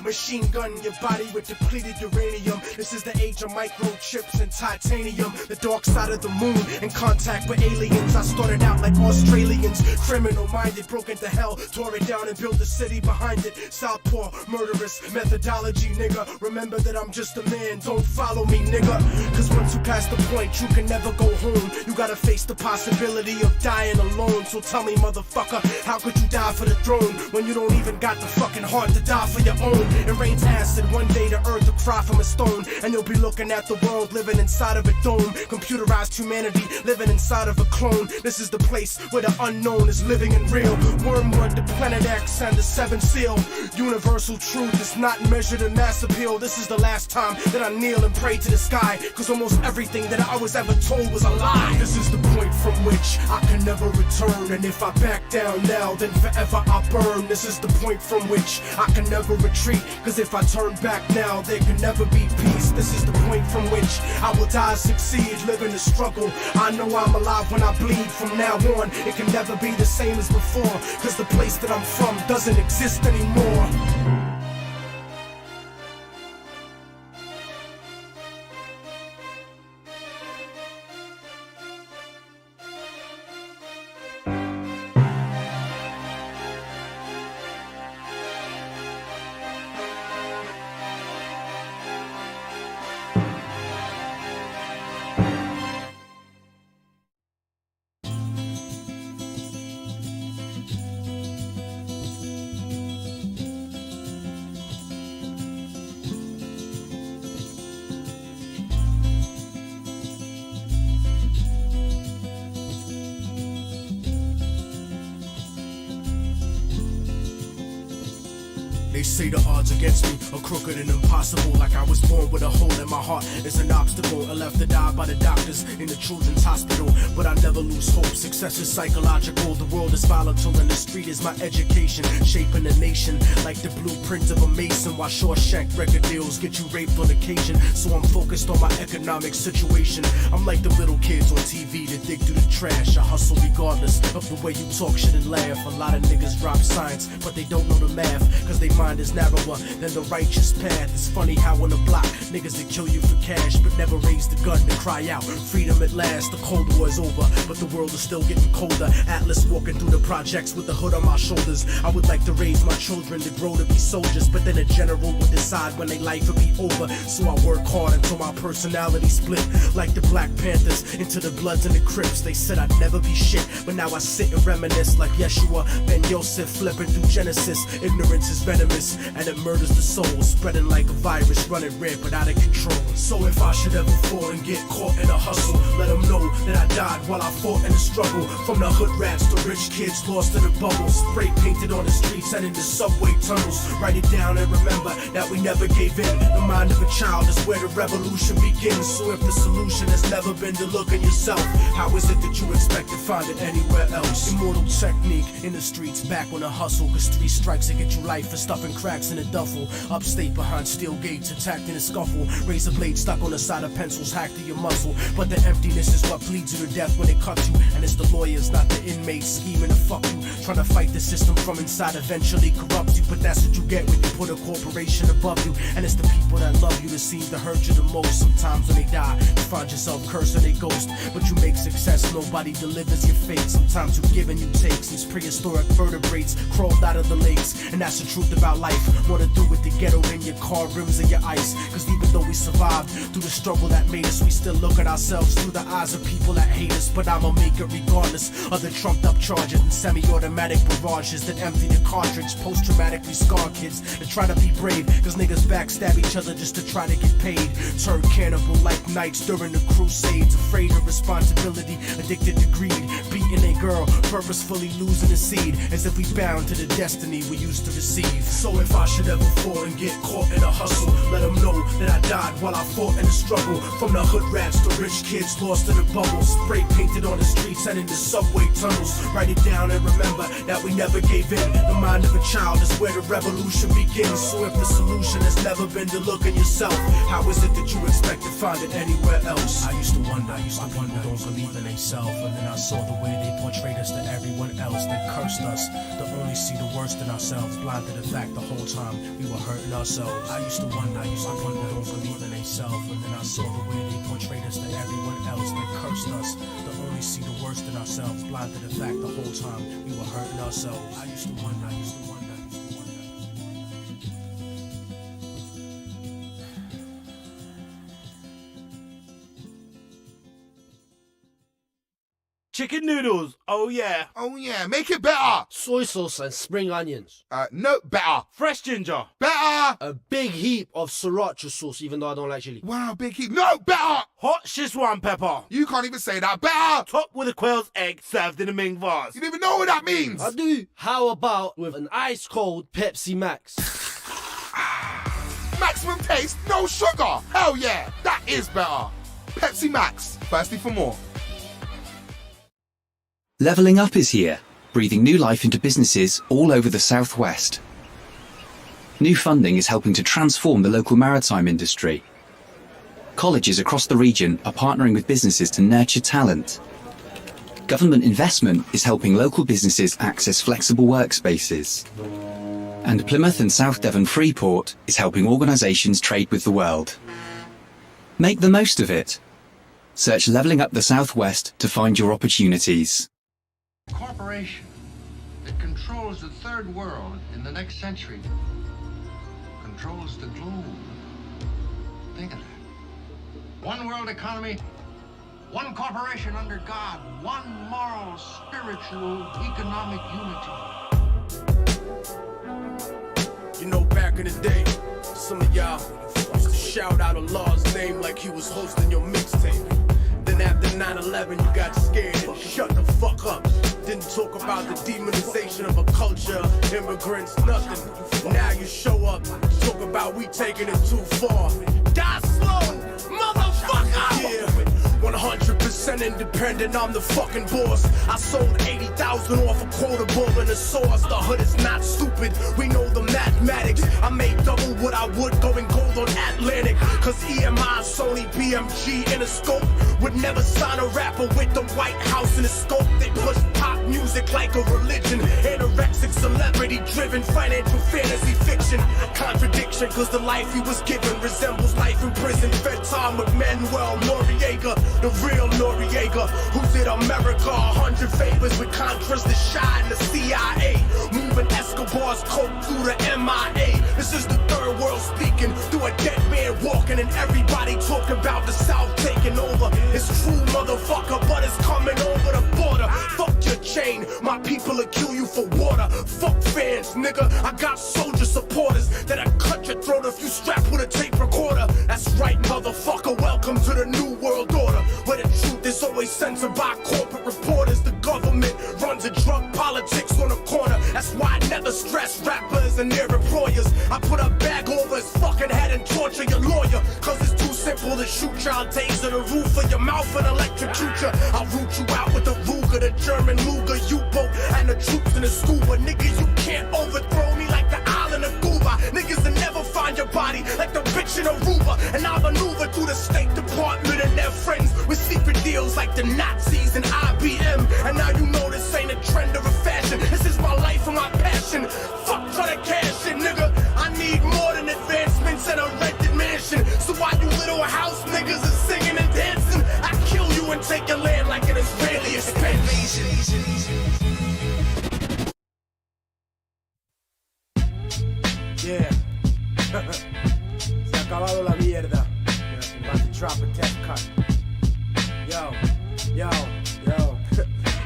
Machine gun your body with depleted uranium. This is the age of microchips and titanium. The dark side of the moon, in contact with aliens. I started out like Australians, criminal minded, broke into hell, tore it down and built a city behind it. Southpaw, murderous methodology, nigga. Remember that I'm just a man, don't follow me, nigga. Cause once you pass the point, you can never go home. You gotta face the possibility of dying alone. So tell me, motherfucker, how could you die for the throne when you don't even got the fucking heart to die for your own? It rains acid, one day the earth will cry from a stone, and you'll be looking at the world living inside of a dome. Computerized humanity living inside of a clone. This is the place where the unknown is living and real. Wormwood, the planet X, and the seventh seal. Universal truth is not measured in mass appeal. This is the last time that I kneel and pray to the sky, cause almost everything that I was ever told was a lie. This is the point from which I can never return, and if I back down now, then forever I burn. This is the point from which I can never retreat, cause if I turn back now, there can never be peace. This is the point from which I will die, succeed, live in the struggle. I know I'm alive when I bleed. From now on, it can never be the same as before, cause the place that I'm from doesn't exist anymore. They say the odds against me are crooked and impossible, like I was born with a hole in my heart is an obstacle, and left to die by the doctors in the children's hospital. But I never lose hope, success is psychological. The world is volatile and the street is my education, shaping a nation like the blueprint of a mason. While Shawshank record deals get you raped on occasion, so I'm focused on my economic situation. I'm like the little kids on TV that dig through the trash. I hustle regardless of the way you talk shit and laugh. A lot of niggas drop science, but they don't know the math, cause they mind is narrower than the righteous path. It's funny how on the block niggas that kill you for cash, but never raise the gun to cry out freedom at last. The Cold War is over, but the world is still getting colder. Atlas walking through the projects with the hood on my shoulders. I would like to raise my children to grow to be soldiers, but then a general would decide when their life would be over. So I work hard until my personality split, like the Black Panthers into the Bloods and the Crips. They said I'd never be shit, but now I sit and reminisce like Yeshua Ben Yosef flipping through Genesis. Ignorance is venomous and it murders the soul, spreading like a virus, running rampant out of control. So if I should ever fall and get caught in a hustle, let them know that I died while I fought in the struggle. From the hood rats to rich kids lost in the bubbles, spray painted on the streets and in the subway tunnels. Write it down and remember that we never gave in. The mind of a child is where the revolution begins. So if the solution has never been to look at yourself, how is it that you expect to find it anywhere else? Immortal technique in the streets, back on the hustle, cause 3 strikes to get you life for stuffing cracks in a duffel. Upstate behind steel gates, attacked in a scuffle. Razor blade stuck on the side of pencils, hacked to your muscle. But the emptiness is what bleeds you to death when it cuts you. And it's the lawyers, not the inmates, scheming to fuck you. Trying to fight the system from inside eventually corrupts you. But that's what you get when you put a corporation above you. And it's the people that love you that seem to hurt you the most. Sometimes when they die, you find yourself cursing their ghost. But you make success, nobody delivers your fate. Sometimes you give and you take. Since prehistoric vertebrates crawled out of the lakes. And that's the truth about life. Wanna do with the ghetto in your car rims and your ice. Cause even though we survived through the struggle that made us, we still look at ourselves through the eyes of people that hate us. But I'ma make it regardless of the trumped up charges and semi-automatic barrages that empty the cartridge. Post-traumatically scarred kids that try to be brave, cause niggas backstab each other just to try to get paid. Turn cannibal like knights during the crusades, afraid of responsibility, addicted to greed, beating a girl, purposefully losing a seed, as if we bound to the destiny we used to receive. So if I should ever fall and them get caught in a hustle. Let them know that I died while I fought in the struggle. From the hood rats to rich kids lost in the bubble. Spray painted on the streets and in the subway tunnels. Write it down and remember that we never gave in. The mind of a child is where the revolution begins. So if the solution has never been to look at yourself, how is it that you expect to find it anywhere else? I used to wonder, people don't believe in themselves. And then I saw the way they portrayed us to everyone else. They cursed us to only see the worst in ourselves. Blind to the fact the whole time we were hurting ourselves. I used to wonder, people don't believe in themselves. And then I saw the way they portrayed us to everyone else. They cursed us to only see the worst in ourselves. Blind to the fact the whole time we were hurting ourselves. I used to wonder, Chicken noodles, oh yeah. Oh yeah, make it better. Soy sauce and spring onions. No, better. Fresh ginger. Better. A big heap of sriracha sauce, even though I don't like chili. Wow, big heap. No, better. Hot Szechuan pepper. You can't even say that. Better. Topped with a quail's egg served in a Ming vase. You don't even know what that means. I do. How about with an ice cold Pepsi Max? Maximum taste, no sugar. Hell yeah, that is better. Pepsi Max, thirsty for more. Levelling Up is here, breathing new life into businesses all over the Southwest. New funding is helping to transform the local maritime industry. Colleges across the region are partnering with businesses to nurture talent. Government investment is helping local businesses access flexible workspaces. And Plymouth and South Devon Freeport is helping organisations trade with the world. Make the most of it. Search Levelling Up the Southwest to find your opportunities. Corporation that controls the third world in the next century controls the globe. Think of that. One world economy, one corporation under God, one moral, spiritual, economic unity. You know, back in the day, some of y'all used to shout out Allah's name like he was hosting your mixtape. Then after 9/11, you got scared and shut the fuck up. Didn't talk about the demonization of a culture, immigrants, nothing. Now you show up, talk about we taking it too far. Die slow, motherfucker! Yeah. 100% independent, I'm the fucking boss. I sold 80,000 off a quarter bull in a sauce. The hood is not stupid, we know the mathematics. I made double what I would going gold on Atlantic. Cause EMI, Sony, BMG, Interscope would never sign a rapper with the White House in the scope. They push pop music like a religion. Anorexic, celebrity driven, financial fantasy fiction. Contradiction, cause the life he was given resembles life in prison. Fed time with Manuel Noriega, the real Noriega, who did America 100 favors with Contras, the Shah, and the CIA. Moving Escobar's coke through the MIA. This is the third world speaking through a dead man walking, and everybody talking about the South taking over. It's true, motherfucker, but it's coming over the border. Fuck your chain, my people will kill you for water. Fuck fans, nigga, I got soldier supporters that'll cut your throat if you strap with a tape recorder. That's right, motherfucker, welcome to the new world order, where the truth is always censored by corporate reporters. The government runs a drug politics on the corner. That's why I never stress rappers and their employers. I put a bag over his fucking head and torture your lawyer. Cause it's too simple to shoot y'all, taser the roof of your mouth and electrocute ya. I'll root you out with the Ruger, the German Luger, U-boat, and the troops in the scuba. Nigga, you can't overthrow me like the island of Cuba. Niggas will never find your body like the bitch in Aruba. And I maneuver through the State Department and their friends with secret deals like the Nazis and IBM. And now you know this ain't a trend or a fashion. This is my life and my passion. Fuck for the cash and nigga, I need more than advancements and a rented mansion. So why you little house niggas is singing and dancing? I kill you and take your land like an Israeli expansion. Yeah. Se ha acabado la mierda. About to drop a test cut. Yo.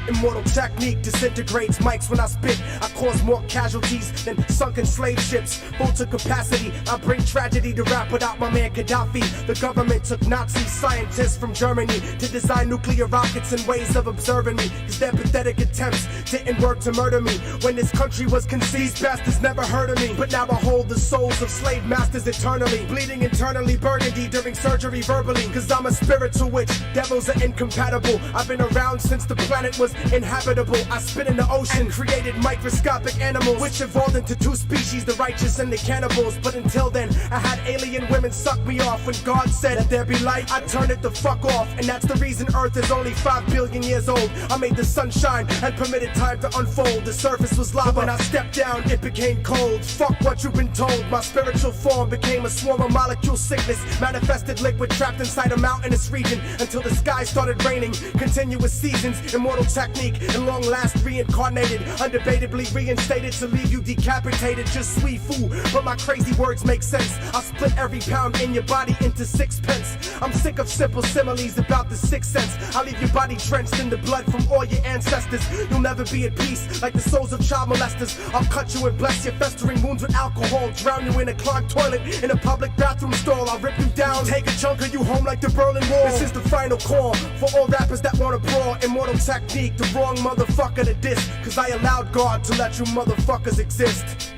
Immortal technique disintegrates mics when I spit. I cause more casualties than sunken slave ships. Full to capacity, I bring tragedy to rap without my man Gaddafi. The government took Nazi scientists from Germany to design nuclear rockets and ways of observing me, cause their pathetic attempts didn't work to murder me. When this country was conceived, bastards never heard of me. But now I hold the souls of slave masters eternally, bleeding internally burgundy during surgery verbally, cause I'm a spiritual witch. Devils are incompatible. I've been around since the planet was inhabitable. I spit in the ocean and created microscopic animals, which evolved into two species, the righteous and the cannibals. But until then, I had alien women suck me off. When God said that there be light, I turned it the fuck off. And that's the reason Earth is only 5 billion years old. I made the sun shine and permitted time to unfold. The surface was lava. When I stepped down, it became cold. Fuck what you've been told. My spiritual form became a swarm of molecule sickness, manifested liquid trapped inside a mountainous region until the sky started raining. Continuous seasons, immortal technique, and long last reincarnated, undebatably reinstated to leave you decapitated. Just sweet fool, but my crazy words make sense. I'll split every pound in your body into 6 pence. I'm sick of simple similes about the 6th sense. I'll leave your body drenched in the blood from all your ancestors. You'll never be at peace like the souls of child molesters. I'll cut you and bless your festering wounds with alcohol, drown you in a clogged toilet in a public bathroom stall. I'll rip you down, take a chunk of you home like the Berlin Wall. This is the final call for all rappers that wanna brawl. Immortal technique, the wrong motherfucker to diss, cause I allowed God to let you motherfuckers exist.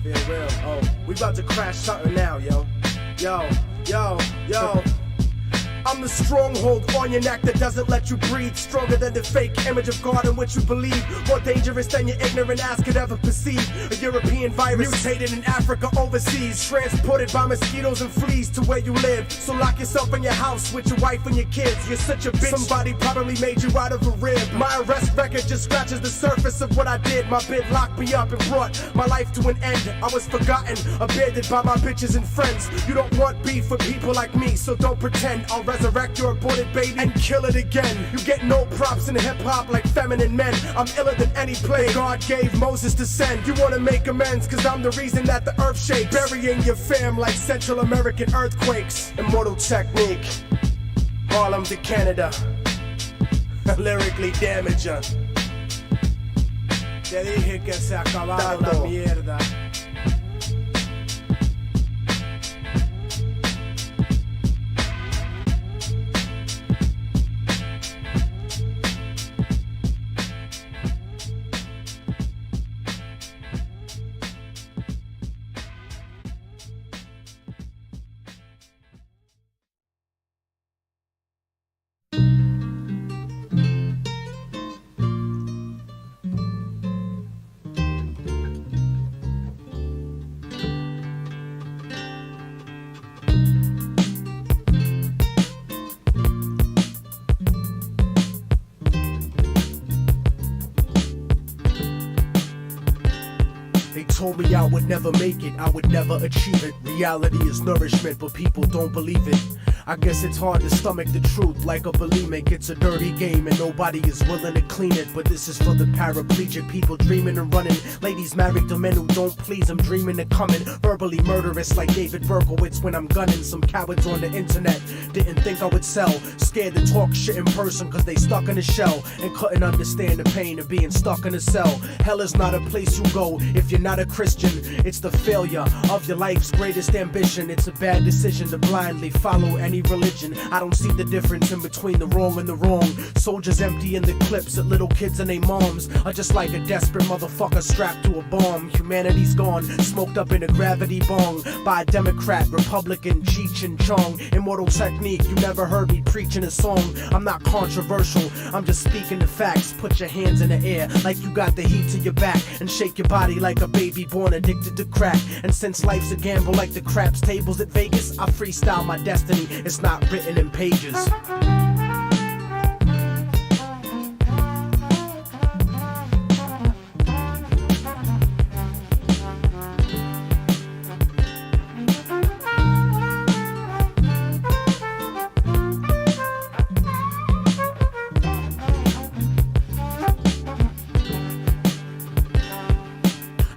Feel real. Oh, we about to crash something now, yo. Yo. I'm the stronghold on your neck that doesn't let you breathe. Stronger than the fake image of God in which you believe. More dangerous than your ignorant ass could ever perceive. A European virus mutated in Africa overseas, transported by mosquitoes and fleas to where you live. So lock yourself in your house with your wife and your kids. You're such a bitch, somebody probably made you out of a rib. My arrest record just scratches the surface of what I did. My bid locked me up and brought my life to an end. I was forgotten, abandoned by my bitches and friends. You don't want beef with people like me, so don't pretend. I'll resurrect your aborted baby and kill it again. You get no props in hip-hop like feminine men. I'm iller than any plague God gave Moses to send. You wanna make amends cause I'm the reason that the earth shakes, burying your fam like Central American earthquakes. Immortal technique, Harlem to Canada. Lyrically damager. Te dije que se acababa la mierda. They told me I would never make it, I would never achieve it. Reality is nourishment, but people don't believe it. I guess it's hard to stomach the truth like a bulimic. It's a dirty game and nobody is willing to clean it. But this is for the paraplegic, people dreaming and running. Ladies married to men who don't please, I'm dreaming of coming. Verbally murderous like David Berkowitz when I'm gunning. Some cowards on the internet didn't think I would sell. Scared to talk shit in person cause they stuck in a shell and couldn't understand the pain of being stuck in a cell. Hell is not a place you go if you're not a Christian. It's the failure of your life's greatest ambition. It's a bad decision to blindly follow any religion. I don't see the difference in between the wrong and the wrong. Soldiers emptying the clips at little kids and their moms are just like a desperate motherfucker strapped to a bomb. Humanity's gone, smoked up in a gravity bong by a Democrat, Republican, Cheech and Chong. Immortal technique, you never heard me preaching a song. I'm not controversial, I'm just speaking the facts. Put your hands in the air like you got the heat to your back and shake your body like a baby born addicted to crack. And since life's a gamble like the craps tables at Vegas, I freestyle my destiny. It's not written in pages.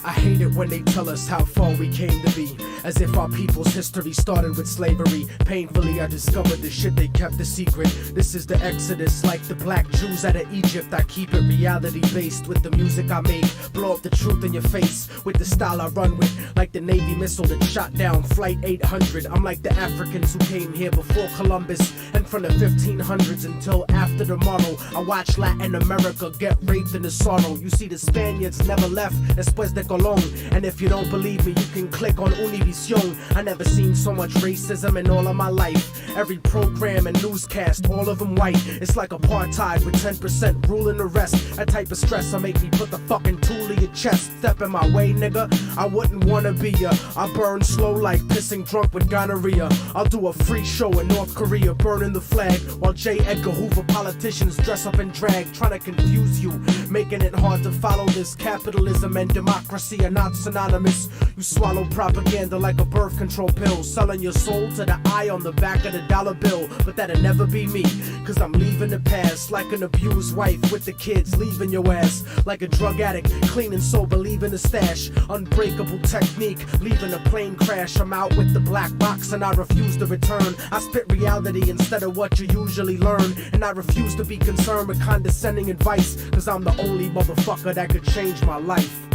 I hate it when they tell us how far far we came to be. As if our people's history started with slavery. Painfully I discovered the shit they kept a secret. This is the Exodus, like the black Jews out of Egypt. I keep it reality based with the music I make. Blow up the truth in your face with the style I run with. Like the Navy missile that shot down Flight 800. I'm like the Africans who came here before Columbus. And from the 1500s until after tomorrow, I watch Latin America get raped in the sorrow. You see the Spaniards never left después de Colón. And if you don't believe me, you can click on Univision. I never seen so much racism in all of my life. Every program and newscast, all of them white. It's like apartheid with 10% ruling the rest. That type of stress will make me put the fucking tool in your chest. Step in my way, nigga, I wouldn't wanna be ya. I burn slow like pissing drunk with gonorrhea. I'll do a free show in North Korea, burning the flag, while J. Edgar Hoover politicians dress up in drag, trying to confuse you, making it hard to follow this. Capitalism and democracy are not synonymous. You swallow propaganda like a birth control pill, selling your soul to the eye on the back of the dollar bill. But that'll never be me, cause I'm leaving the past. Like an abused wife with the kids, leaving your ass. Like a drug addict, clean and sober, leaving the stash. Unbreakable technique, leaving a plane crash. I'm out with the black box and I refuse to return. I spit reality instead of what you usually learn. And I refuse to be concerned with condescending advice, cause I'm the only motherfucker that could change my life.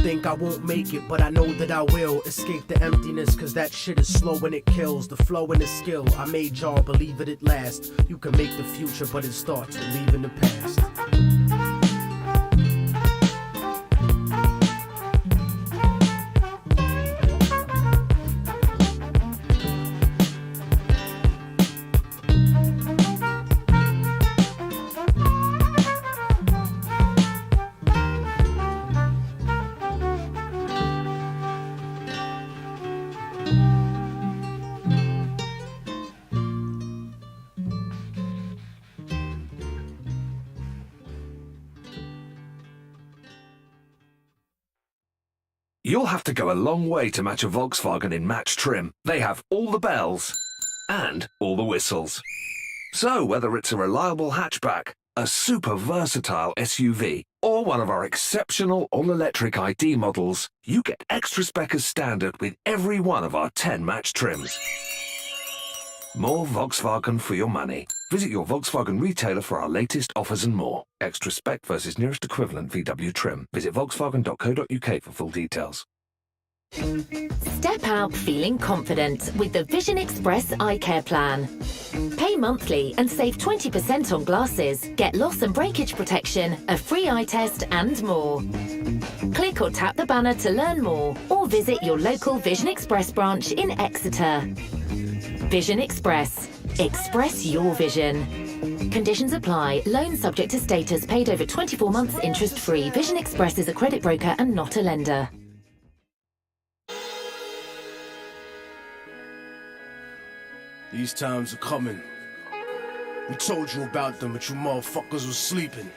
Think I won't make it, but I know that I will escape the emptiness, cause that shit is slow and it kills. The flow and the skill, I made y'all believe it at last. You can make the future, but it starts with leaving the past. You'll have to go a long way to match a Volkswagen in match trim. They have all the bells and all the whistles. So whether it's a reliable hatchback, a super versatile SUV, or one of our exceptional all-electric ID models, you get extra spec as standard with every one of our 10 match trims. More Volkswagen for your money. Visit your Volkswagen retailer for our latest offers and more. Extra spec versus nearest equivalent VW trim. Visit volkswagen.co.uk for full details. Step out feeling confident with the Vision Express Eye Care Plan. Pay monthly and save 20% on glasses, get loss and breakage protection, a free eye test and more. Click or tap the banner to learn more or visit your local Vision Express branch in Exeter. Vision Express. Express your vision. Conditions apply. Loan subject to status. Paid over 24 months interest-free. Vision Express is a credit broker and not a lender. These times are coming. We told you about them, but you motherfuckers was sleeping.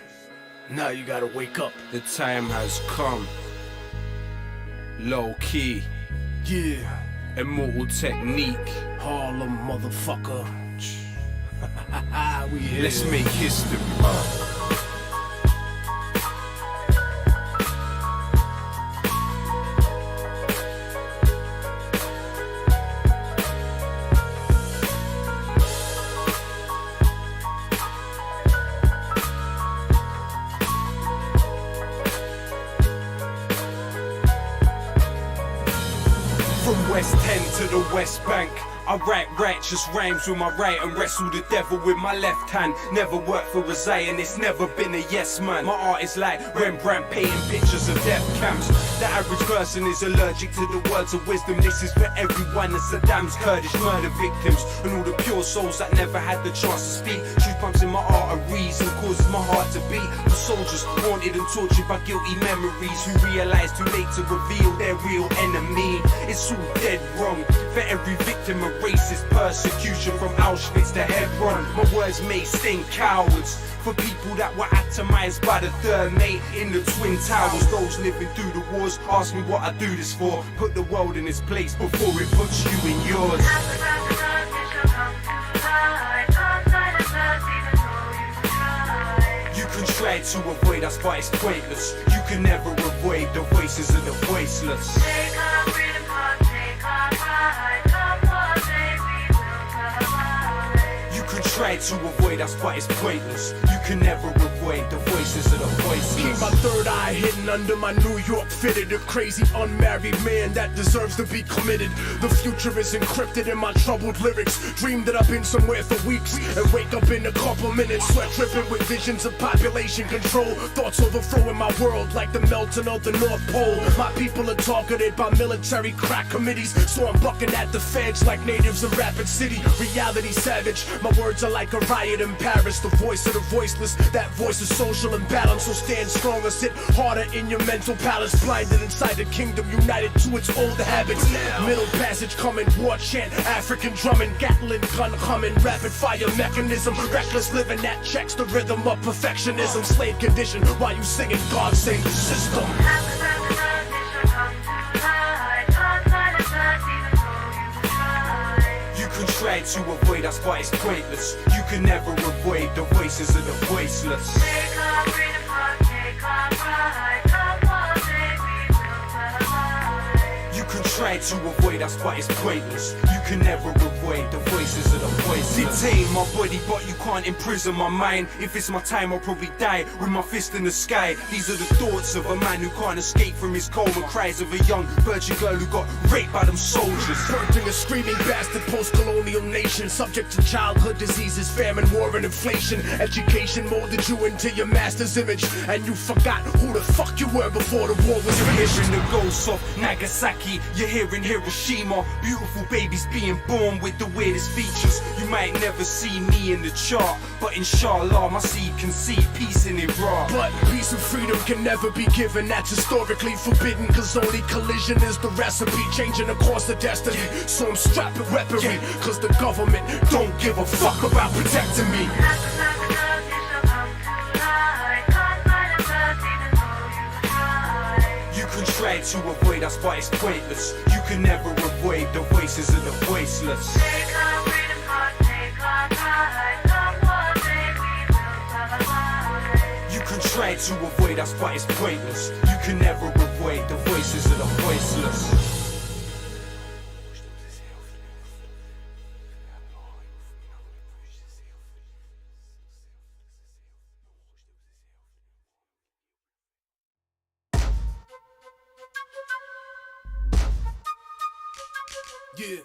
Now you gotta wake up. The time has come. Low key. Yeah. Immortal technique. Harlem, motherfucker. We here. Let's make history. From West End to the West Bank, I write righteous rhymes with my right and wrestle the devil with my left hand. Never worked for a Zion, it's never been a yes man. My art is like Rembrandt painting pictures of death camps. The average person is allergic to the words of wisdom. This is for everyone, and Saddam's Kurdish murder victims, and all the pure souls that never had the chance to speak. Truth pumps in my arteries and causes my my heart to beat for soldiers haunted and tortured by guilty memories, who realize too late to reveal their real enemy. It's all dead wrong for every victim of racist persecution, from Auschwitz to Hebron. My words may sting cowards for people that were atomized by the third mate in the Twin Towers. Those living through the wars ask me what I do this for. Put the world in its place before it puts you in yours. You can try to avoid us, but it's pointless. You can never avoid the voices of the voiceless. Take our freedom, take our pride, come on, baby, we'll survive. You can try to avoid us, but it's pointless. You can never avoid the voices of the voiceless. Keep my third eye hidden under my New York fitted. A crazy unmarried man that deserves to be committed. The future is encrypted in my troubled lyrics. Dream that I've been somewhere for weeks and wake up in a couple minutes, sweat dripping with visions of population control. Thoughts overthrowing my world like the melting of the North Pole. My people are targeted by military crack committees, so I'm bucking at the feds like natives of Rapid City. Reality savage, my words are like a riot in Paris. The voice of the voiceless, that voice is social imbalance. So stand strong or sit harder in your mental palace. Blinded inside the kingdom, united to its old habits. Middle passage coming, war chant, African drumming, Gatling gun humming, rapid fire mechanism, reckless living that checks the rhythm of perfectionism. Slave condition while you singing God save the system. You can try to avoid us, but it's pointless. You can never avoid the voices of the voiceless. Take our freedom, take our pride, come on, baby, we'll survive. You can try to avoid us, but it's pointless. You can never avoid the voices of the voiceless. Detain my body, but you can't imprison my mind. If it's my time, I'll probably die with my fist in the sky. These are the thoughts of a man who can't escape from his coma. Cries of a young virgin girl who got raped by them soldiers. Birthing a screaming bastard post-colonial nation, subject to childhood diseases, famine, war, and inflation. Education molded you into your master's image, and you forgot who the fuck you were before the war was finished. You're hearing the ghosts of Nagasaki, you're hearing Hiroshima. Beautiful babies being born with the weirdest features. You might never see me in the chart, but inshallah my seed can see peace in Iraq. But peace and freedom can never be given, that's historically forbidden, cause only collision is the recipe, changing the course of destiny. So I'm strapped with weaponry, cause the government don't give a fuck about protecting me. You can try to avoid us, but it's pointless. You can never avoid the voices of the voiceless. Take our freedom, take our pride, come on, baby, we'll survive. You can try to avoid us, but it's pointless. You can never avoid the voices of the voiceless. Yeah.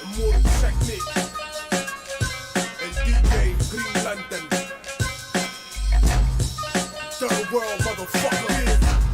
Immortal Technique and DJ Green Lantern. Third world motherfucker.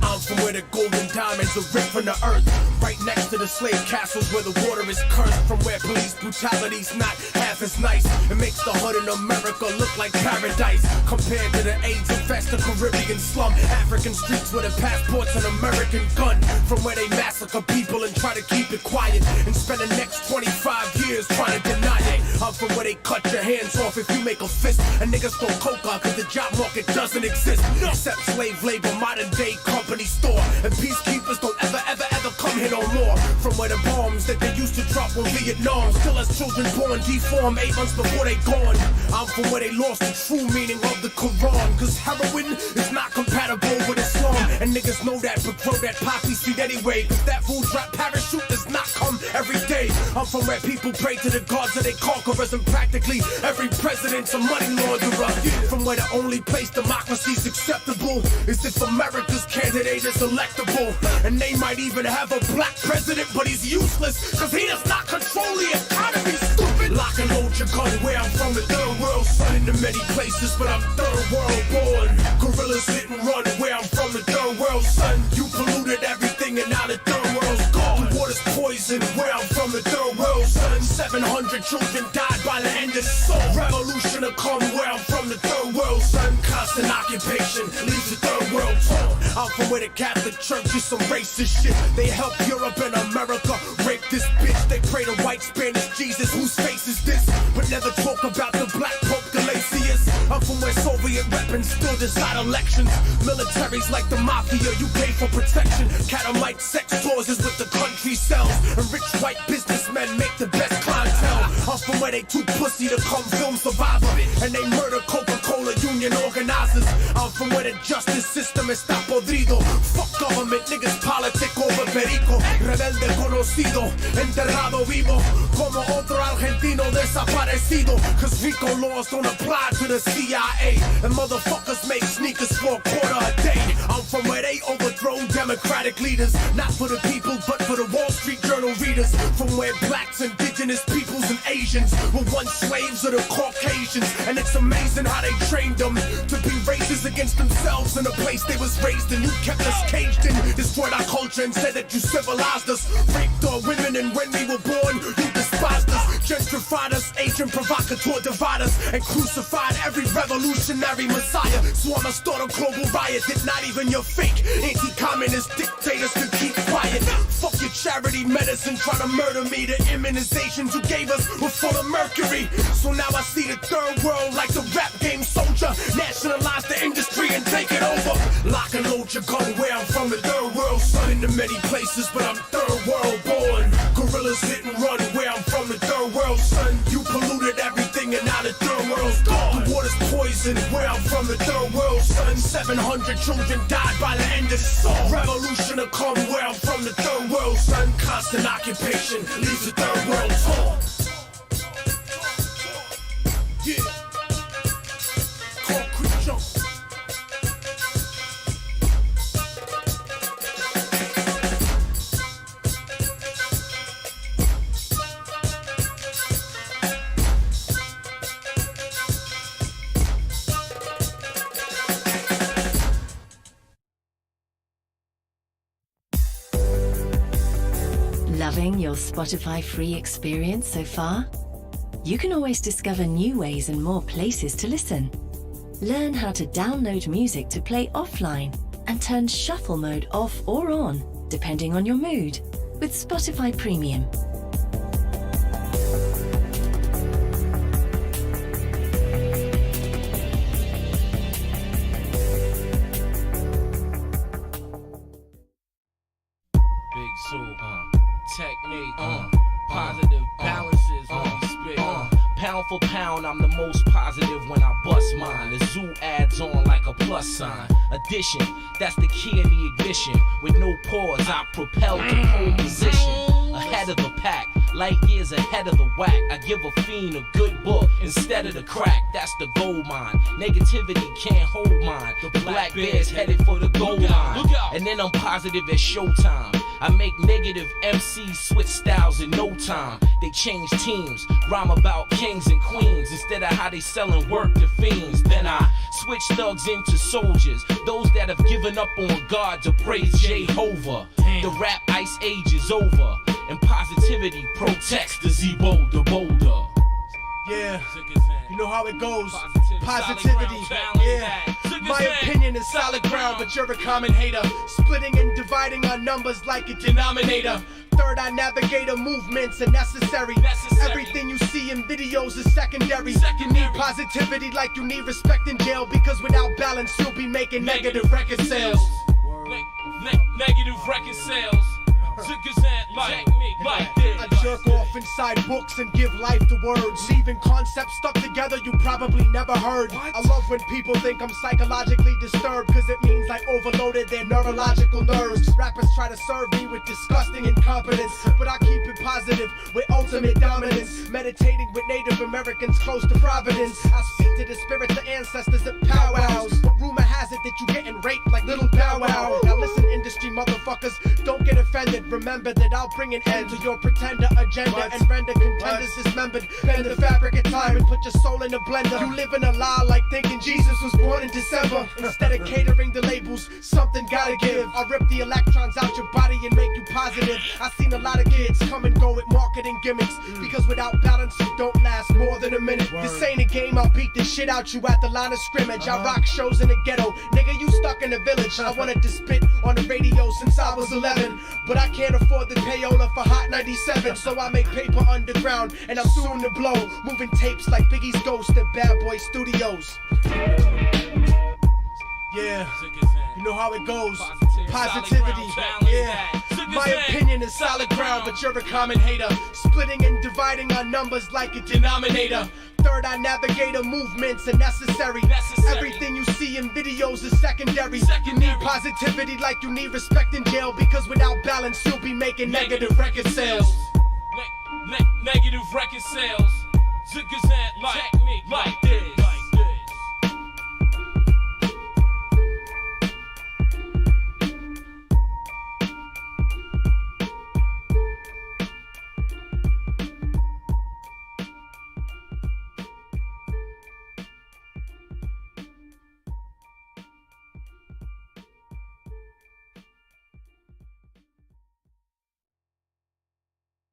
I'm from where the golden diamonds are ripped from the earth, right next to the slave castles where the water is cursed. From where police brutality's not half as nice. It makes the hood in America look like paradise compared to the AIDS-infested Caribbean slum. African streets with a passport's an American gun. From where they massacre people and try to keep it quiet and spend the next 25 years trying to deny it. I'm from where they cut your hands off if you make a fist. And niggas throw coca cause the job market doesn't exist. Except slave labor, modern day company store. And peacekeepers don't ever come here no more. From where the bombs that they used to drop on Vietnam still has children born deformed 8 months before they gone. I'm from where they lost the true meaning of the Quran, cause heroin is not compatible with Islam. And niggas know that but grow that poppy seed anyway, cause that food drop parachute does not come every day. I'm from where people pray to the gods of their conquerors, and practically every president's a money launderer. From where the only place democracy's acceptable is if America's candidate is electable. And they might even have a black president, but he's useless cause he does not control the economy, stupid. Lock and load your gun where I'm from, the third world. Son in many places, but I'm third world born. Gorillas hit and run where I'm from, the third world, son. You polluted everything and now the third world's gone. The water's poison poison. Where I'm from, the third world, son. 700 children died by the end of the soul. Revolution to come. Where I'm from, the third world, son. Constant occupation leaves the third world torn. I'm from where the Catholic Church is some racist shit. They help Europe and America rape this bitch. They pray to white Spanish Jesus. Whose face is this? But never talk about the black Pope Galatius. I'm from where Soviet weapons still decide elections. Militaries like the mafia, you pay for protection. Catamite sex clauses with the country sells. And rich white businessmen make the best clientele. I'm from where they too pussy to come film Survivor. And they murder Coca-Cola union organizers. I'm from where the justice system está podrido. Fuck government, niggas politic over perico. Rebelde conocido, enterrado vivo. Como otro argentino desaparecido. Cause RICO laws don't apply to the CIA. And motherfuckers make sneakers for a quarter a day. I'm from where they overthrow democratic leaders. Not for the people, but for the Wall Street Journal readers. From where blacks, indigenous peoples, and Asians were once slaves of the Caucasians. And it's amazing how they trained them to be racist against themselves in the place they was raised in. You kept us caged in, destroyed our culture and said that you civilized us. Raped our women, and when we were born, you despised us. Gentrified us, agent provocateur divide us, and crucified every revolutionary messiah. So I'ma start a global riot that not even your fake anti-communist dictators could keep quiet. Fuck your charity medicine, try to murder me. The immunizations you gave us were full of mercury. So now I see the third world like the rap game soldier. Nationalize the industry and take it over. Lock and load your gun where I'm from, the third world, son. In the many places, but I'm third world born. Gorillas hit and run where I'm from, the third world, son. You polluted everything and now the third world's gone. The water's poison where I'm from, the third world, son. 700 children died by the end of the song. Revolution to come where I'm from, the third world, son. Constant occupation leaves the third world torn. Yeah. Concrete jump. Loving your Spotify free experience so far? You can always discover new ways and more places to listen. Learn how to download music to play offline and turn shuffle mode off or on, depending on your mood, with Spotify Premium. Big Zoo, technique, positive balances when we spit. Pound for pound, I'm the most positive when I bust mine. The zoo adds on like a plus sign. Addition, that's the key in the ignition. With no pause, I propel to pole position. Ahead of the pack, light years ahead of the whack. I give a fiend a good book instead of the crack. That's the gold mine. Negativity can't hold mine. The black bear's headed for the gold line. And then I'm positive at showtime. I make negative MCs switch styles in no time. They change teams, rhyme about kings and queens instead of how they selling work to fiends. Then I switch thugs into soldiers, those that have given up on God to praise Jehovah. The rap ice age is over, and positivity protects the Z-Boulder boulder. Yeah, you know how it goes. Positivity, yeah. My opinion is solid ground, but you're a common hater. Splitting and dividing our numbers like a denominator. Third eye navigator movements are necessary. Everything you see in videos is secondary. You need positivity like you need respect in jail, because without balance you'll be making negative record sales. Negative record sales. I jerk off inside books and give life to words, leaving concepts stuck together you probably never heard. I love when people think I'm psychologically disturbed, cause it means I overloaded their neurological nerves. Rappers try to serve me with disgusting incompetence, but I keep it positive with ultimate dominance. Meditating with Native Americans close to Providence, I speak to the spirits of ancestors at powwows. But rumor has it that you getting raped like little Bow Wow. Now listen industry motherfuckers, motherfuckers don't get offended. Remember that I'll bring an end to your pretender agenda and render contenders dismembered. Bend the fabric of time and put your soul in a blender. You live in a lie like thinking Jesus was born in December. Instead of catering the labels, something gotta give. I'll rip the electrons out your body and make you positive. I've seen a lot of kids come and go with marketing gimmicks, because without balance you don't last more than a minute. This ain't a game, I'll beat the shit out you at the line of scrimmage. I rock shows in the ghetto, nigga, you stuck in the village. I wanted to spit on the radio since I was 11, but I can't afford the payola for Hot 97, so I make paper underground and I'm soon to blow, moving tapes like Biggie's Ghost at Bad Boy Studios. Yeah, you know how it goes. Positivity, yeah. My opinion is solid ground, but you're a common hater, splitting and dividing our numbers like a denominator. Third eye navigator movements are necessary. Everything you see in videos is secondary. You need positivity like you need respect in jail, because without balance you'll be making negative record sales. Negative record sales. Technique like this.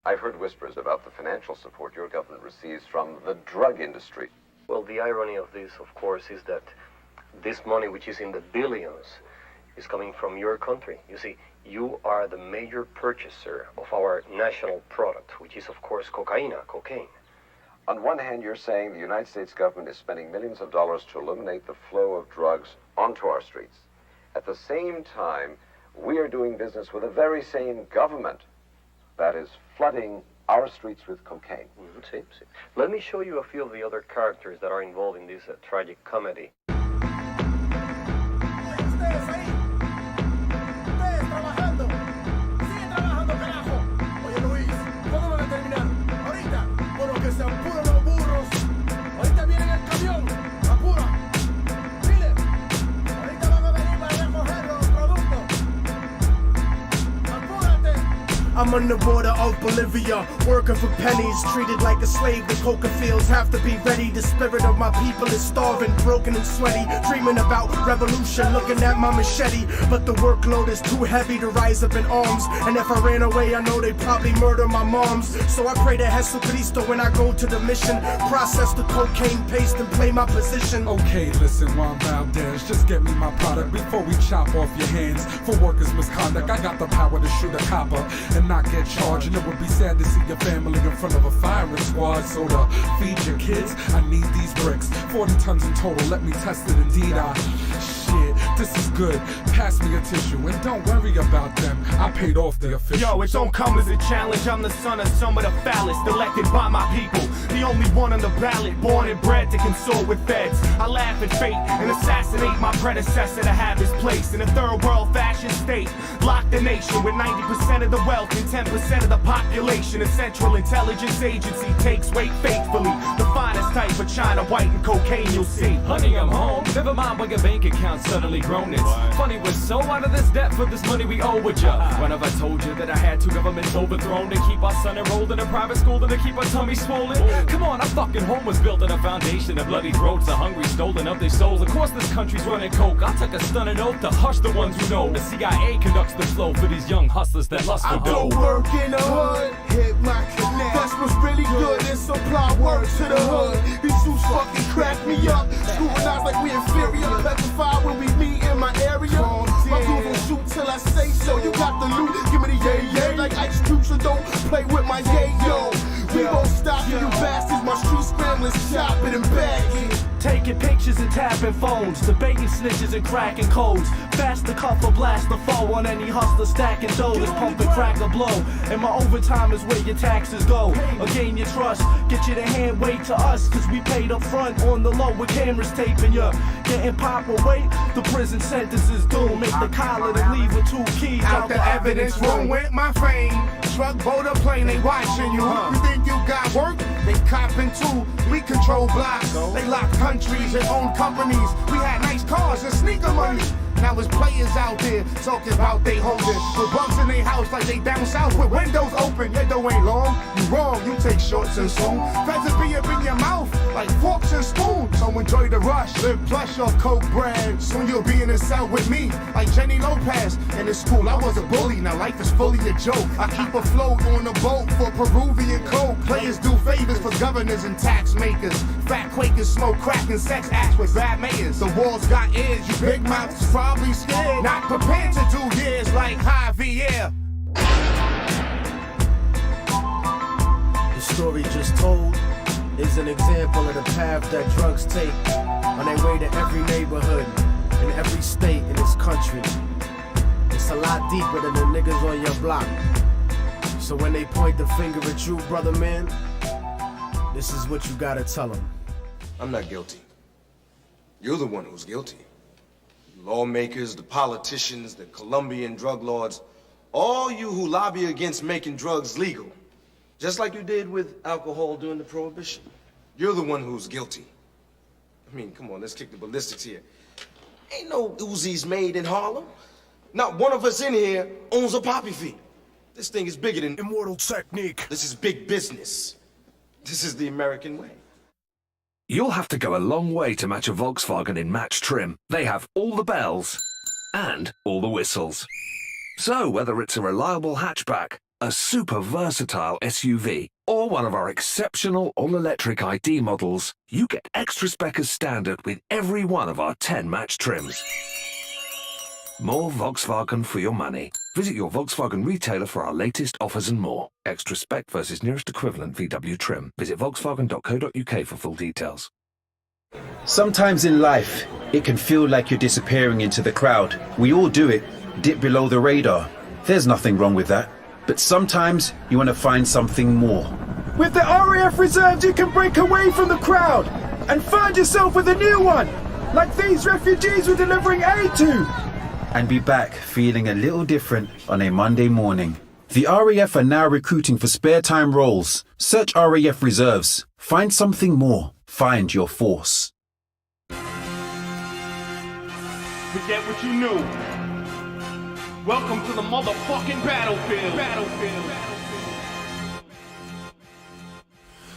I've heard whispers about the financial support your government receives from the drug industry. Well, the irony of this, of course, is that this money, which is in the billions, is coming from your country. You see, you are the major purchaser of our national product, which is, of course, cocaine. On one hand, you're saying the United States government is spending millions of dollars to eliminate the flow of drugs onto our streets. At the same time, we are doing business with the very same government that is flooding our streets with cocaine. See. Let me show you a few of the other characters that are involved in this tragic comedy. I'm on the border of Bolivia, working for pennies, treated like a slave. The coca fields have to be ready. The spirit of my people is starving, broken and sweaty, dreaming about revolution, looking at my machete. But the workload is too heavy to rise up in arms, and if I ran away, I know they'd probably murder my moms. So I pray to Jesucristo when I go to the mission, process the cocaine paste and play my position. Okay, listen, Juan Valdez, just get me my product before we chop off your hands for workers' misconduct. I got the power to shoot a copper and not get charged, and it would be sad to see your family in front of a firing squad. So to feed your kids, I need these bricks, 40 tons in total, let me test it. Indeed, shit, this is good, pass me a tissue and don't worry about them, I paid off the official. Yo, it don't come as a challenge, I'm the son of some of the foulest, elected by my people, the only one on the ballot, born and bred to consort with feds. I laugh at fate and assassinate my predecessor to have his place in a third world fashion state. Lock the nation with 90% of the wealth and 10% of the population. A Central Intelligence Agency takes weight faithfully. The finest type of China, white and cocaine you'll see. Honey, I'm home. Never mind when your bank account suddenly grown. It's funny, we're so out of this debt for this money we owe with ya. When have I told you that I had two governments overthrown to keep our son enrolled in a private school than to keep our tummy swollen? Come on, our fucking home was built on a foundation of bloody throats, the hungry stolen of their souls. Of course this country's running coke. I took a stunning oath to hush the ones who know. The CIA conducts the flow for these young hustlers that lust for dough. I go work in the hood, hit my connect. That's what's really good, and supply work to the hood. These suits fucking crack me up, scrutinize like we inferior. Petrified when we meet in my area. My groove will shoot till I say so. You got the loot, give me the yay like Ice Cube, so don't play with my yayo. We won't stop you bastards, my street scramblers, chop it and bag it. Taking pictures and tapping phones, debating snitches and cracking codes. Fast the cuff or blast the foe on any hustler stacking dough. This pump and crack a blow, and my overtime is where your taxes go. Or gain your trust, get you the hand wait to us, cause we paid up front on the low with cameras taping you. Getting pop away, the prison sentence is doomed. Make the collar and leave with 2 keys out the evidence room with my fame. Truck, boat, or plane, they watching you. You think you got work, they copping too. We control blocks, they lock countries and own companies. We had nice cars and sneaker money. Now there's players out there talking about they holding with bunks in their house like they down south with windows open. Your dough ain't long, you wrong, you take shorts and soon. Feds will be up in your mouth like forks and spoons. So enjoy the rush, live plush off coke bread. Soon you'll be in the cell with me like Jenny Lopez. In the school I was a bully, now life is fully a joke. I keep afloat on a boat for Peruvian coke. Players do favors for governors and tax makers. Fat Quakers smoke crack and sex acts with bad mayors. The walls got ears, you big mouths probably scared. Not prepared to do years like Javier. The story just told is an example of the path that drugs take on their way to every neighborhood in every state in this country. It's a lot deeper than the niggas on your block. So when they point the finger at you, brother man, this is what you gotta tell them. I'm not guilty. You're the one who's guilty. The lawmakers, the politicians, the Colombian drug lords, all you who lobby against making drugs legal, just like you did with alcohol during the Prohibition. You're the one who's guilty. I mean, come on, let's kick the ballistics here. Ain't no Uzis made in Harlem. Not one of us in here owns a poppy field. This thing is bigger than Immortal Technique. This is big business. This is the American way. You'll have to go a long way to match a Volkswagen in match trim. They have all the bells and all the whistles. So whether it's a reliable hatchback, a super versatile SUV, or one of our exceptional all-electric ID models, you get extra spec as standard with every one of our 10 match trims. More Volkswagen for your money. Visit your Volkswagen retailer for our latest offers and more. Extra spec versus nearest equivalent VW trim. Visit volkswagen.co.uk for full details. Sometimes in life, it can feel like you're disappearing into the crowd. We all do it, dip below the radar. There's nothing wrong with that. But sometimes you want to find something more. With the RAF Reserves, you can break away from the crowd and find yourself with a new one, like these refugees we're delivering aid to. And be back feeling a little different on a Monday morning. The RAF are now recruiting for spare time roles. Search RAF Reserves. Find something more. Find your force. Forget what you knew. Welcome to the motherfucking battlefield.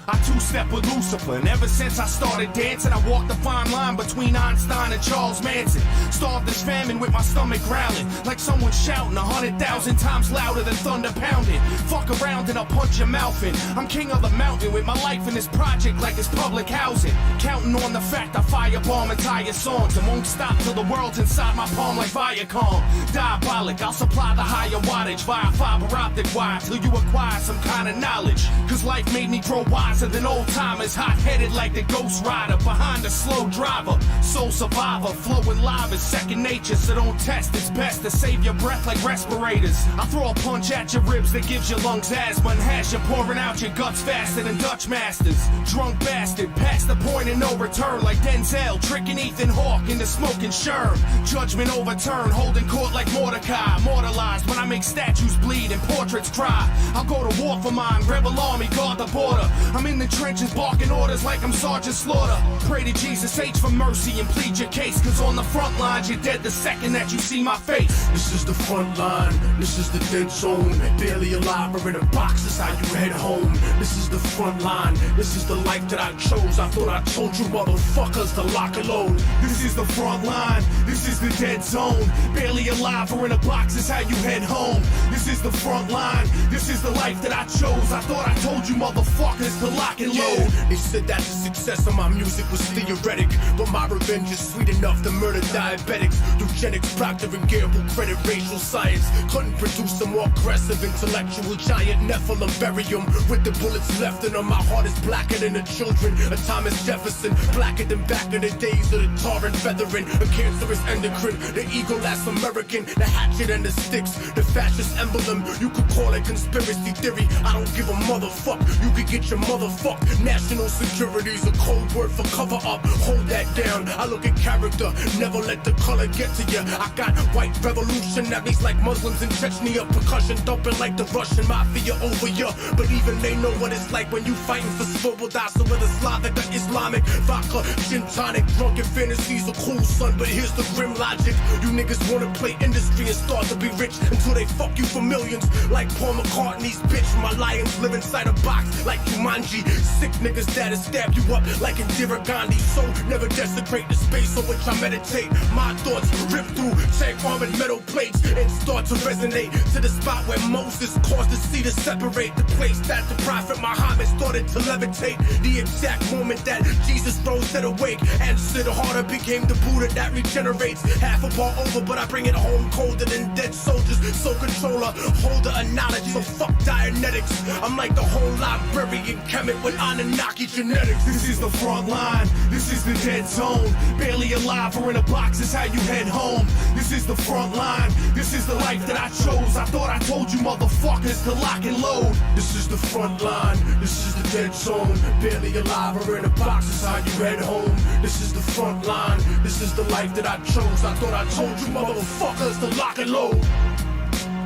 I two-step with Lucifer, and ever since I started dancing, I walked the fine line between Einstein and Charles Manson. Starved as famine with my stomach growling, like someone shouting 100,000 times louder than thunder pounding. Fuck around and I'll punch your mouth in. I'm king of the mountain with my life in this project like it's public housing. Counting on the fact I firebomb entire songs and won't stop till the world's inside my palm like Viacom. Diabolic, I'll supply the higher wattage via fiber optic wire till you acquire some kind of knowledge. Cause life made me grow wiser than old timers, hot-headed like the Ghost Rider behind a slow driver. Soul survivor, flowing live is second nature, so don't test. It's best to save your breath like respirators. I throw a punch at your ribs that gives your lungs asthma and has you pouring out your guts faster than Dutch masters. Drunk bastard, past the point of no return like Denzel, tricking Ethan Hawke into smoking Sherm. Judgment overturned, holding court like Mordecai. Immortalized when I make statues bleed and portraits cry. I'll go to war for mine, rebel army, guard the border. I'm in the trenches barking orders like I'm Sergeant Slaughter. Pray to Jesus H for mercy and plead your case, cause on the front lines you're dead the second that you see my face. This is the front line, this is the dead zone. Barely alive or in a box, that's how you head home. This is the front line, this is the life that I chose. I thought I told you motherfuckers to lock and load. This is the front line, this is the dead zone. Barely alive or in a box, that's how you head home. This is the front line, this is the life that I chose. I thought I told you motherfuckers to lock and load. They said that the success of my music was theoretic, but my revenge is sweet enough to murder diabetics. Eugenics, Procter & Gamble, credit racial science. Couldn't produce a more aggressive intellectual giant. Nephilim, bury him with the bullets left in him. My heart is blacker than the children of Thomas Jefferson, blacker than back in the days of the tar and feathering. A cancerous endocrine, the eagle-ass American, the hatchet and the sticks, the fascist emblem. You could call it conspiracy theory, I don't give a motherfuck. You could get your mother motherfuck. National security's a code word for cover up. Hold that down. I look at character, never let the color get to you. I got white revolutionaries like Muslims in Chechnya, percussion dumping like the Russian mafia over you. But even they know what it's like when you fighting for Svoboda. So whether Slavic or Islamic, vodka, gin tonic, drunken fantasies are cool, son. But here's the grim logic: you niggas wanna play industry and start to be rich until they fuck you for millions. Like Paul McCartney's bitch, my lions live inside a box like Jumanji. Sick niggas that'll stab you up like Indira Gandhi. So never desecrate the space on which I meditate. My thoughts rip through tank armored metal plates and start to resonate to the spot where Moses caused the sea to separate. The place that the prophet Muhammad started to levitate. The exact moment that Jesus rose dead awake and Siddhartha became the Buddha that regenerates. Half a bar over, but I bring it home colder than dead soldiers. So controller, holder of knowledge, so fuck Dianetics. I'm like the whole librarian chemist with Anunnaki genetics. This is the front line, this is the dead zone. Barely alive or in a box is how you head home. This is the front line, this is the life that I chose. I thought I told you motherfuckers to lock and load. This is the front line, this is the dead zone. Barely alive or in a box is how you head home. This is the front line, this is the life that I chose. I thought I told you motherfuckers to lock and load.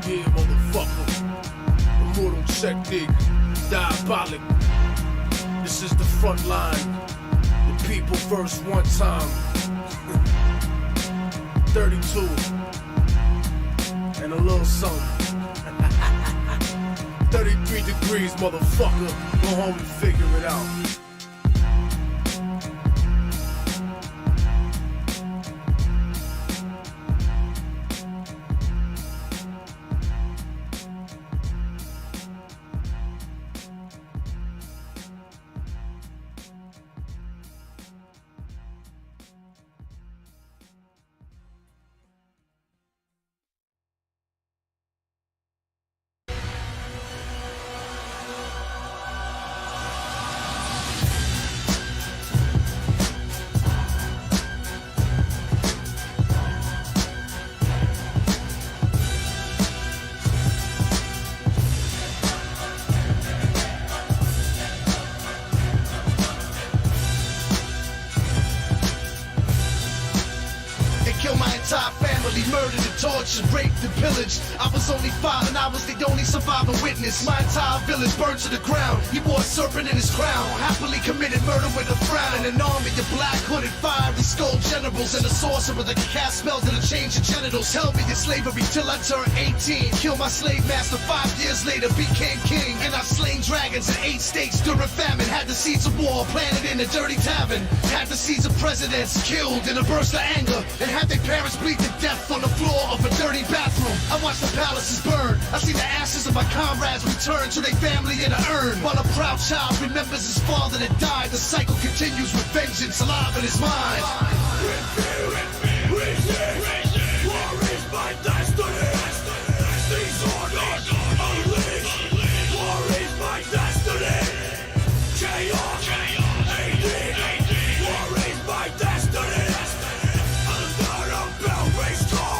Yeah, motherfucker. Immortal technique, diabolic. This is the front line. The people verse one time. 32 and a little something. 33 degrees, motherfucker. Go home and figure it out. Raped and pillaged. I was only 5 and I was the only surviving witness. My entire village burned to the ground. He wore a serpent in his crown. Happily committed murder with a frown. And an army of black hooded fiery skull generals and a sorcerer that could cast spells that'll change your genitals. Held me in slavery till I turned 18. Killed my slave master 5 years later, became king. And I slain dragons in 8 states during famine. Had the seeds of war planted in a dirty tavern. Had the seeds of presidents killed in a burst of anger. And had their parents bleed to death on the floor of a dirty bathroom. I watched the palaces burn. I see the ashes of my comrades return to their family in an urn. While a proud child remembers his father that died, the cycle continues with vengeance alive in his mind. War is my destiny. These orders unleashed. War is my destiny. Chaos. War is my destiny. Under a bell-raised star.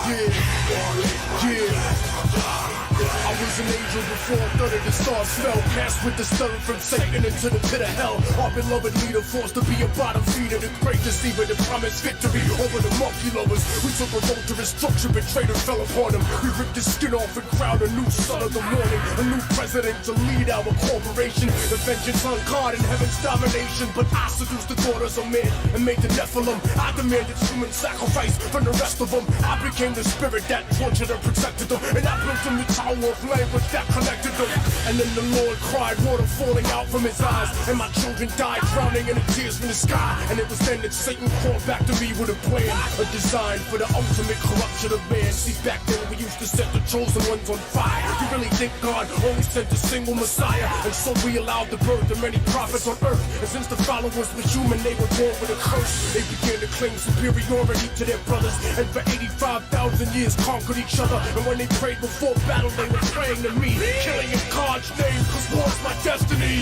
I was an angel before a third of the stars fell. Cast with the stone from Satan into the pit of hell. Our beloved leader forced to be a bottom feeder. The great deceiver that promised victory over the monkey lovers. We took a road to destruction, betrayed and fell upon him. We ripped his skin off and crowned a new son of the morning. A new president to lead our corporation. The vengeance on God and heaven's domination. But I seduced the daughters of men and made the Nephilim. I demanded human sacrifice from the rest of them. I became the spirit that tortured and protected them. And I built them the tower of language that connected them. And then the Lord cried, water falling out from his eyes. And my children died drowning in the tears from the sky. And it was then that Satan called back to me with a plan, a design for the ultimate corruption of man. See, back then we used to set the chosen ones on fire. You really think God only sent a single Messiah? And so we allowed the birth of many prophets on earth. And since the followers were human, they were born with a curse. They began to claim superiority to their brothers. And for 85,000 years conquered each other. And when they prayed before battle, they were praying to me, killing in God's name, cause war's my destiny.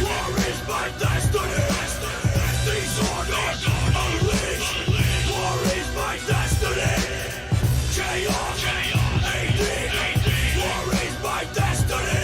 War is my destiny. These orders unleashed. War is my destiny. Chaos. War is my destiny.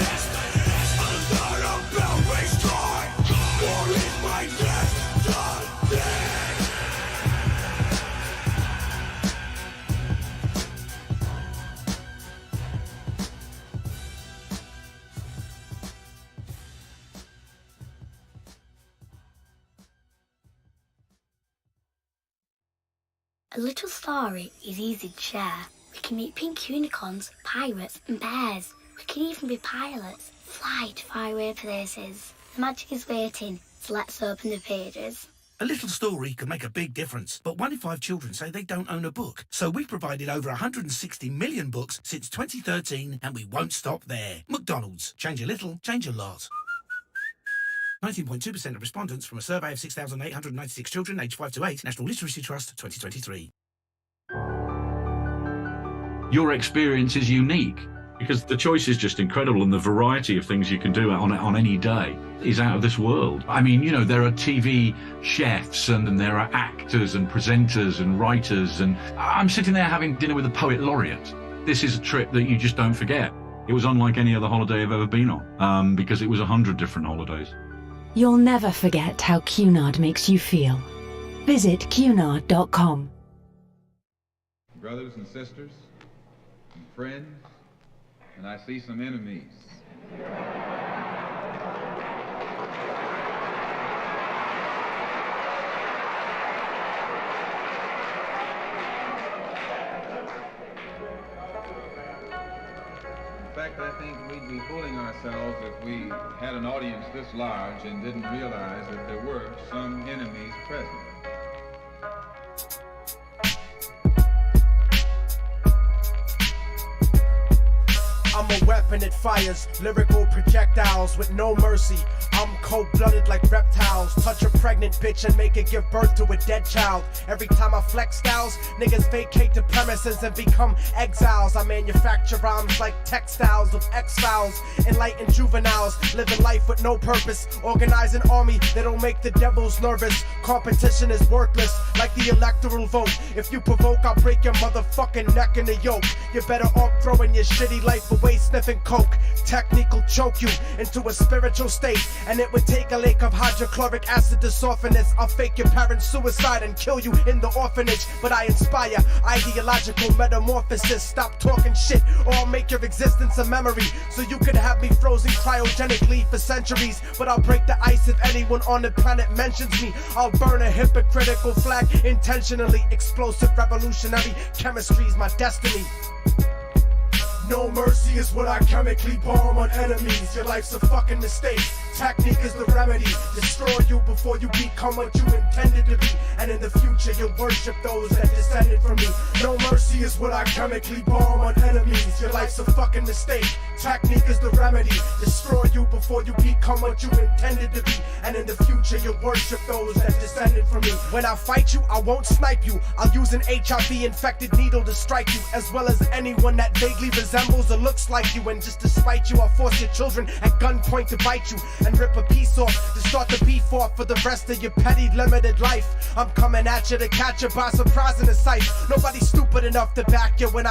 A little story is easy to share. We can meet pink unicorns, pirates and bears. We can even be pilots, fly to faraway places. The magic is waiting, so let's open the pages. A little story can make a big difference, but 1 in 5 children say they don't own a book. So we've provided over 160 million books since 2013, and we won't stop there. McDonald's. Change a little, change a lot. 19.2% of respondents from a survey of 6,896 children aged 5 to 8, National Literacy Trust 2023. Your experience is unique because the choice is just incredible, and the variety of things you can do on any day is out of this world. I mean, you know, there are TV chefs and there are actors and presenters and writers, and I'm sitting there having dinner with a poet laureate. This is a trip that you just don't forget. It was unlike any other holiday I've ever been on, because it was 100 different holidays. You'll never forget how Cunard makes you feel. Visit Cunard.com. Brothers and sisters and friends, and I see some enemies. In fact, I think we'd be fooling ourselves if we had an audience this large and didn't realize that there were some enemies present. I'm a weapon that fires lyrical projectiles with no mercy. I'm cold-blooded like reptiles. Touch a pregnant bitch and make it give birth to a dead child. Every time I flex styles, niggas vacate the premises and become exiles. I manufacture rhymes like textiles of X-Files. Enlightened juveniles, living life with no purpose. Organize an army that'll make the devils nervous. Competition is worthless, like the electoral vote. If you provoke, I'll break your motherfucking neck in the yoke. You're better off throwing your shitty life away sniffing coke. Technique will choke you into a spiritual state, and it would take a lake of hydrochloric acid to soften this. I'll fake your parents' suicide and kill you in the orphanage, but I inspire ideological metamorphosis. Stop talking shit or I'll make your existence a memory, so you could have me frozen cryogenically for centuries. But I'll break the ice if anyone on the planet mentions me. I'll burn a hypocritical flag intentionally. Explosive revolutionary chemistry's my destiny. No mercy is what I chemically bomb on enemies. Your life's a fucking mistake. Technique is the remedy. Destroy you before you become what you intended to be. And in the future you'll worship those that descended from me. No mercy is what I chemically bomb on enemies. Your life's a fucking mistake. Technique is the remedy. Destroy you before you become what you intended to be. And in the future you'll worship those that descended from me. When I fight you, I won't snipe you. I'll use an HIV-infected needle to strike you, as well as anyone that vaguely resembles or looks like you. And just to spite you, I'll force your children at gunpoint to bite you and rip a piece off to start the beef off for the rest of your petty limited life. I'm coming at you to catch you by surprise in the sight. Nobody's stupid enough to back you when I